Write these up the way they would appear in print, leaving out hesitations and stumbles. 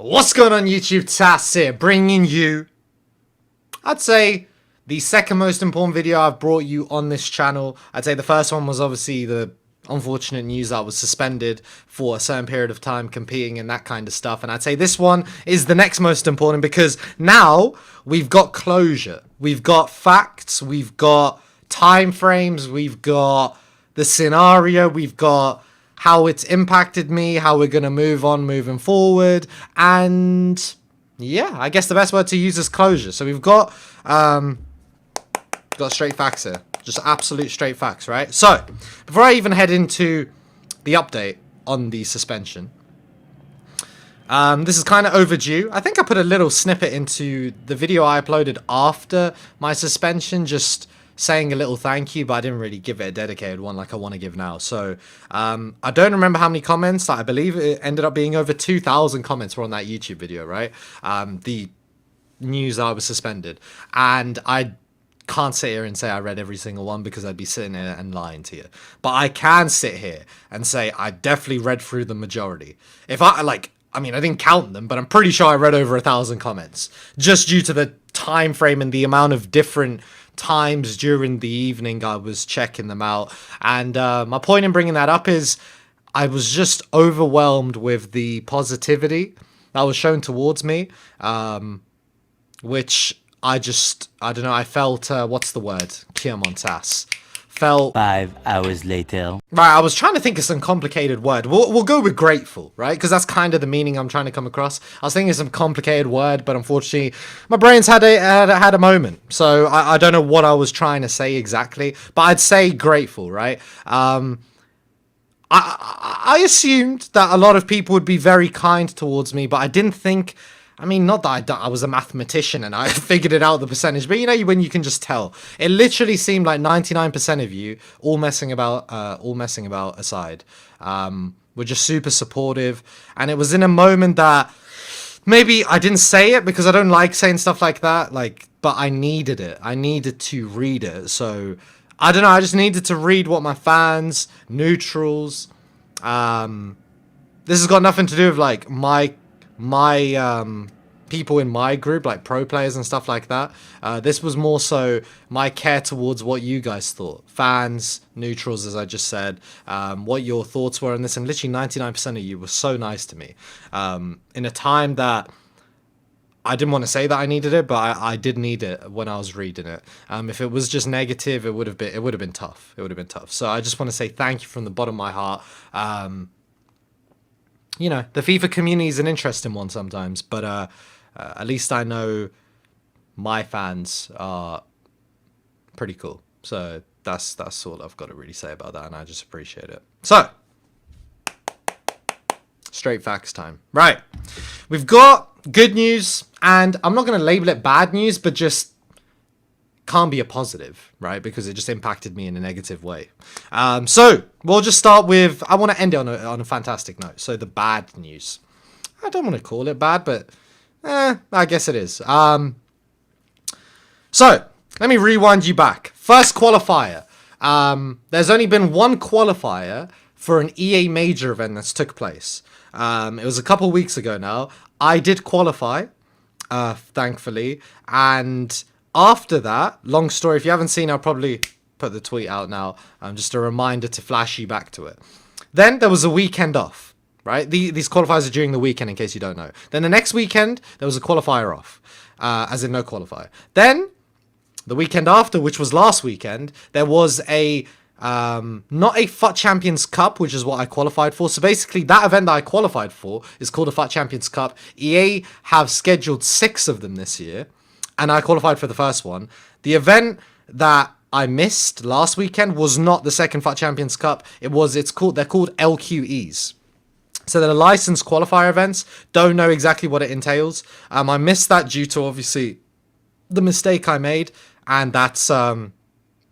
What's going on YouTube? Tass here, bringing you, I'd say, the second most important video I've brought you on this channel. I'd say the first one was obviously the unfortunate news that I was suspended for a certain period of time competing and that kind of stuff. And I'd say this one is the next most important because now we've got closure. We've got facts, we've got time frames, we've got the scenario, we've got how it's impacted me, how we're going to move on moving forward, and yeah, I guess the best word to use is closure. So we've got straight facts here, just absolute straight facts, right? So before I even head into the update on the suspension, this is kind of overdue. I think I put a little snippet into the video I uploaded after my suspension, just saying a little thank you, but I didn't really give it a dedicated one like I want to give now. So I don't remember how many comments. I believe it ended up being over 2,000 comments were on that YouTube video, right? The news that I was suspended. And I can't sit here and say I read every single one because I'd be sitting here and lying to you. But I can sit here and say I definitely read through the majority. If I mean, I didn't count them, but I'm pretty sure I read over 1,000 comments just due to the time frame and the amount of different times during the evening I was checking them out. And my point in bringing that up is I was just overwhelmed with the positivity that was shown towards me, which I don't know, I felt, what's the word? Tass. Felt 5 hours later. Right, I was trying to think of some complicated word. We'll go with grateful, right? Because that's kind of the meaning I'm trying to come across. I was thinking of some complicated word, but unfortunately, my brain's had a moment. So I don't know what I was trying to say exactly, but I'd say grateful, right? I assumed that a lot of people would be very kind towards me, but I didn't think. I mean, not that I was a mathematician and I figured it out the percentage, but you know when you can just tell. It literally seemed like 99% of you, all messing about aside, were just super supportive. And it was in a moment that maybe I didn't say it because I don't like saying stuff like that, but I needed it. I needed to read it. So I don't know. I just needed to read what my fans, neutrals. This has got nothing to do with like my people in my group, like pro players and stuff like that. This was more so my care towards what you guys thought. Fans, neutrals, as I just said, what your thoughts were on this. And literally 99% of you were so nice to me. In a time that I didn't want to say that I needed it, but I did need it when I was reading it. If it was just negative, it would have been tough. It would have been tough. So I just want to say thank you from the bottom of my heart. You know, the FIFA community is an interesting one sometimes, but at least I know my fans are pretty cool. So that's all I've got to really say about that, and I just appreciate it. So, straight facts time. Right. We've got good news, and I'm not going to label it bad news, but just can't be a positive, right? Because it just impacted me in a negative way. So we'll just start with, I want to end it on a fantastic note. So the bad news. I don't want to call it bad, but I guess it is. So let me rewind you back. First qualifier. There's only been one qualifier for an EA major event that's took place. It was a couple weeks ago now. I did qualify, thankfully, and after that, long story, if you haven't seen, I'll probably put the tweet out now. Just a reminder to flash you back to it. Then there was a weekend off, right? These qualifiers are during the weekend, in case you don't know. Then the next weekend, there was a qualifier off, as in no qualifier. Then, the weekend after, which was last weekend, there was a not a FUT Champions Cup, which is what I qualified for. So basically, that event that I qualified for is called a FUT Champions Cup. EA have scheduled 6 of them this year, and I qualified for the first one. The event that I missed last weekend was not the second FUT Champions Cup. They're called LQEs. So they're licensed qualifier events. Don't know exactly what it entails. I missed that due to obviously the mistake I made, and that's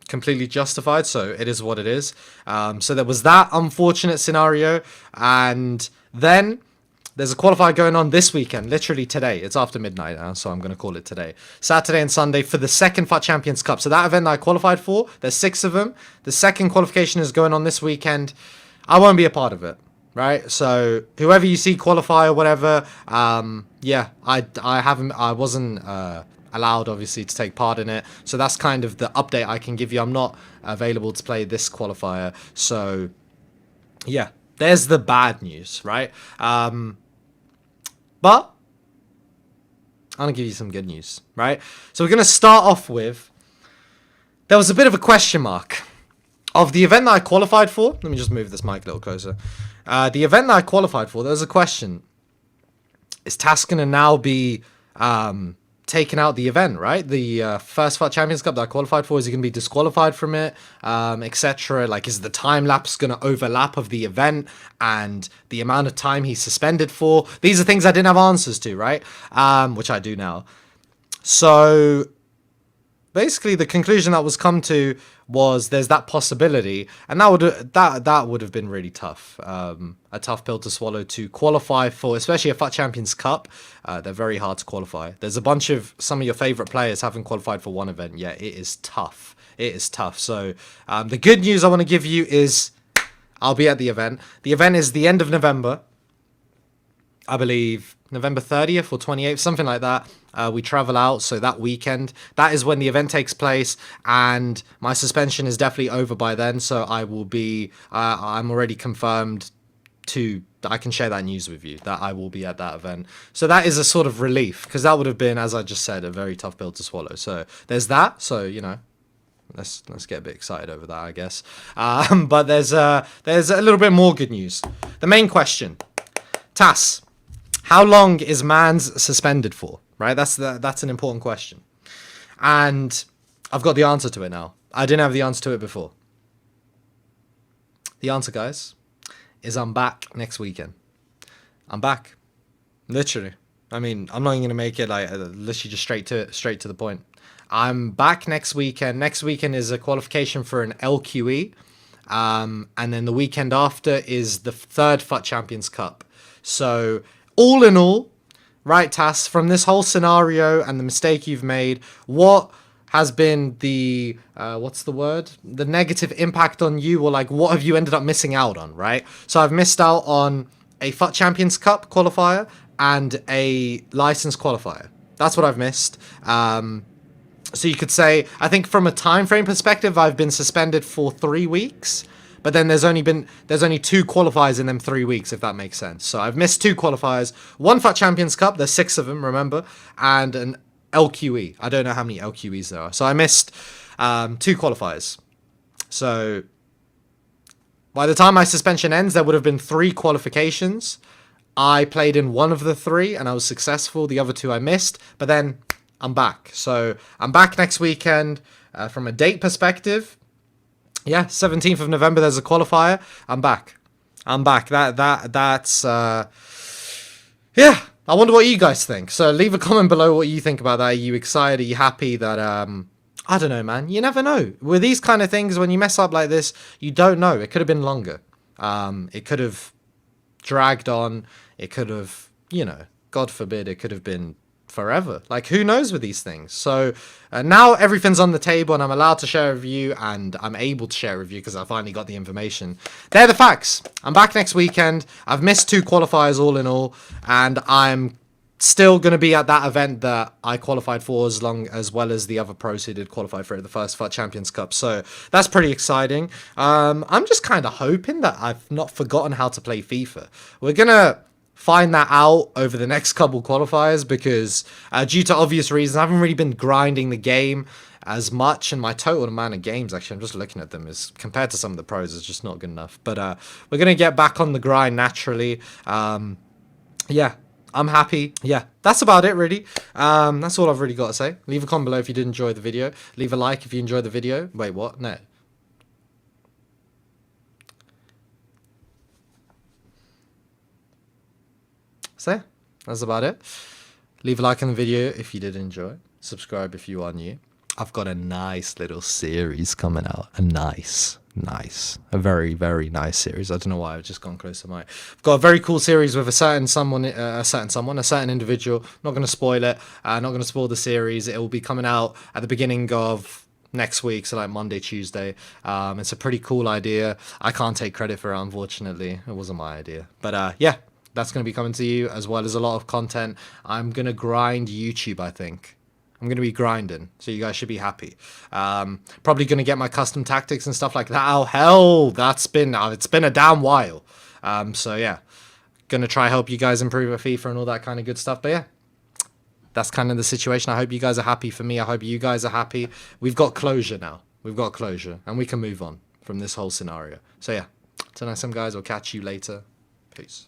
completely justified. So it is what it is. So there was that unfortunate scenario, and then there's a qualifier going on this weekend, literally today. It's after midnight now, so I'm going to call it today. Saturday and Sunday for the second FUT Champions Cup. So that event that I qualified for, there's 6 of them. The second qualification is going on this weekend. I won't be a part of it. right? So whoever you see qualify or whatever, yeah, I wasn't allowed obviously to take part in it, so that's kind of the update I can give you. I'm not available to play this qualifier, so yeah, there's the bad news, right? But I'm gonna give you some good news, right? So we're gonna start off with, there was a bit of a question mark of the event that I qualified for. Let me just move this mic a little closer. The event that I qualified for, there was a question: is Tass gonna now be taking out the event, right? The first FUT Champions Cup that I qualified for, is he gonna be disqualified from it, etc.? Like, is the time lapse gonna overlap of the event and the amount of time he's suspended for? These are things I didn't have answers to, right? Which I do now. So basically the conclusion that was come to was there's that possibility, and that would have been really tough, a tough pill to swallow, to qualify for, especially a FUT Champions Cup. They're very hard to qualify. There's a bunch of some of your favorite players haven't qualified for one event yet. It is tough. It is tough. So the good news I want to give you is I'll be at the event. The event is the end of November, I believe November 30th or 28th, something like that. We travel out, so that weekend, that is when the event takes place, and my suspension is definitely over by then, so I will be, I'm already confirmed to, I can share that news with you, that I will be at that event. So that is a sort of relief, because that would have been, as I just said, a very tough pill to swallow. So there's that, so, you know, let's get a bit excited over that, I guess. But there's a little bit more good news. The main question: Tass, how long is Mans suspended for? Right, that's an important question, and I've got the answer to it now. I didn't have the answer to it before. The answer, guys, is I'm back next weekend. I'm back, literally. I mean, I'm not even gonna make it like literally just straight to the point. I'm back next weekend. Next weekend is a qualification for an LQE, and then the weekend after is the third FUT Champions Cup. So all in all, right, Tass, from this whole scenario and the mistake you've made, what has been the, what's the word? The negative impact on you, or like, what have you ended up missing out on, right? So I've missed out on a FUT Champions Cup qualifier and a license qualifier. That's what I've missed. So you could say, I think from a time frame perspective, I've been suspended for 3 weeks. But then there's only 2 qualifiers in them 3 weeks, if that makes sense. So I've missed 2 qualifiers, 1 FUT Champions Cup, there's 6 of them, remember, and an LQE. I don't know how many LQEs there are. So I missed 2 qualifiers. So by the time my suspension ends, there would have been 3 qualifications. I played in 1 of the 3 and I was successful. The other 2 I missed, but then I'm back. So I'm back next weekend. From a date perspective, yeah, 17th of November, there's a qualifier. I'm back. That's yeah. I wonder what you guys think. So leave a comment below what you think about that. Are you excited? Are you happy that I don't know, man. You never know. With these kind of things, when you mess up like this, you don't know. It could have been longer. It could have dragged on. It could have, you know, God forbid, it could have been forever. Like, who knows with these things? So now everything's on the table and I'm allowed to share a review, and I'm able to share a review because I finally got the information. They're the facts. I'm back next weekend. I've missed 2 qualifiers all in all, and I'm still going to be at that event that I qualified for, as well as the other pros who did qualify for it, the first FUT Champions Cup. So that's pretty exciting. I'm just kind of hoping that I've not forgotten how to play FIFA. We're going to find that out over the next couple qualifiers, because due to obvious reasons, I haven't really been grinding the game as much, and my total amount of games, actually, I'm just looking at them, is compared to some of the pros, is just not good enough. But we're going to get back on the grind naturally. Yeah, I'm happy. Yeah, that's about it, really. That's all I've really got to say. Leave a comment below if you did enjoy the video. Leave a like if you enjoyed the video. Wait, what? No. So, that's about it. Leave a like on the video if you did enjoy. Subscribe if you are new. I've got a nice little series coming out. A very, very nice series. I don't know why I've just gone close to my... I've got a very cool series with a certain individual. Not going to spoil it. Not going to spoil the series. It will be coming out at the beginning of next week, so like Monday, Tuesday. It's a pretty cool idea. I can't take credit for it, unfortunately. It wasn't my idea. But yeah, that's going to be coming to you, as well as a lot of content. I'm going to grind YouTube, I think. I'm going to be grinding, so you guys should be happy. Probably going to get my custom tactics and stuff like that. Oh, hell, it's been a damn while. So yeah, going to try help you guys improve at FIFA and all that kind of good stuff. But yeah, that's kind of the situation. I hope you guys are happy for me. I hope you guys are happy. We've got closure now. We've got closure, and we can move on from this whole scenario. So yeah, till next time, guys. I'll catch you later. Peace.